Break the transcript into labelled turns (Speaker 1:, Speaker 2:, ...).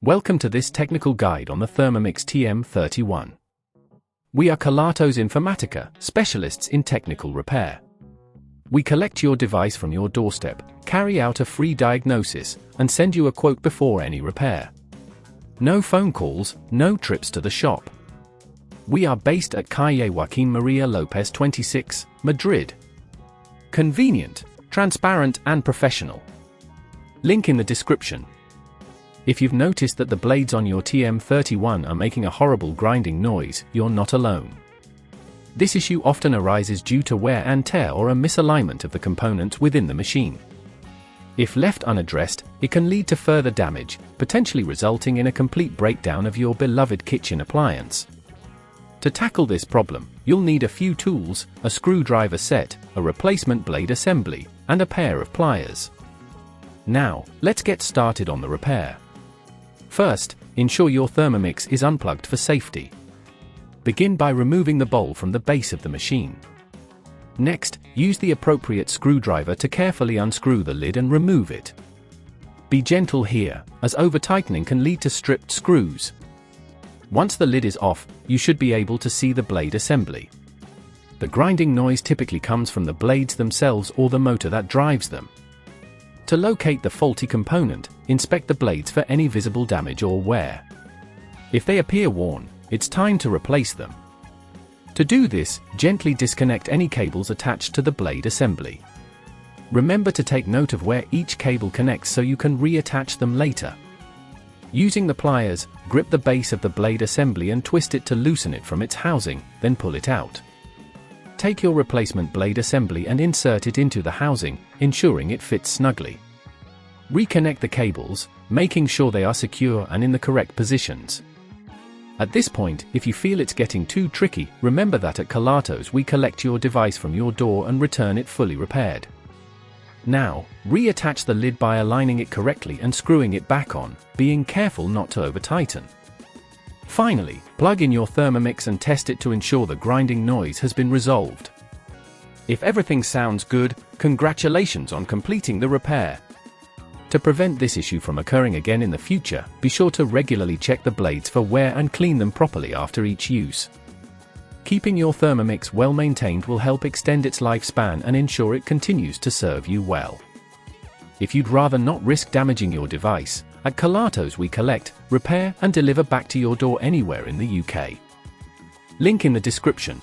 Speaker 1: Welcome to this technical guide on the Thermomix TM31. We are Kelatos Informatica, specialists in technical repair. We collect your device from your doorstep, carry out a free diagnosis, and send you a quote before any repair. No phone calls, no trips to the shop. We are based at Calle Joaquín María López 26, Madrid. Convenient, transparent and professional. Link in the description. If you've noticed that the blades on your TM31 are making a horrible grinding noise, you're not alone. This issue often arises due to wear and tear or a misalignment of the components within the machine. If left unaddressed, it can lead to further damage, potentially resulting in a complete breakdown of your beloved kitchen appliance. To tackle this problem, you'll need a few tools, a screwdriver set, a replacement blade assembly, and a pair of pliers. Now, let's get started on the repair. First, ensure your Thermomix is unplugged for safety. Begin by removing the bowl from the base of the machine. Next, use the appropriate screwdriver to carefully unscrew the lid and remove it. Be gentle here, as over-tightening can lead to stripped screws. Once the lid is off, you should be able to see the blade assembly. The grinding noise typically comes from the blades themselves or the motor that drives them. To locate the faulty component, inspect the blades for any visible damage or wear. If they appear worn, it's time to replace them. To do this, gently disconnect any cables attached to the blade assembly. Remember to take note of where each cable connects so you can reattach them later. Using the pliers, grip the base of the blade assembly and twist it to loosen it from its housing, then pull it out. Take your replacement blade assembly and insert it into the housing, ensuring it fits snugly. Reconnect the cables, making sure they are secure and in the correct positions. At this point, if you feel it's getting too tricky, remember that at Kelatos we collect your device from your door and return it fully repaired. Now, reattach the lid by aligning it correctly and screwing it back on, being careful not to over-tighten. Finally, plug in your Thermomix and test it to ensure the grinding noise has been resolved. If everything sounds good, congratulations on completing the repair. To prevent this issue from occurring again in the future, be sure to regularly check the blades for wear and clean them properly after each use. Keeping your Thermomix well maintained will help extend its lifespan and ensure it continues to serve you well. If you'd rather not risk damaging your device, at Kelatos we collect, repair and deliver back to your door anywhere in the UK. Link in the description.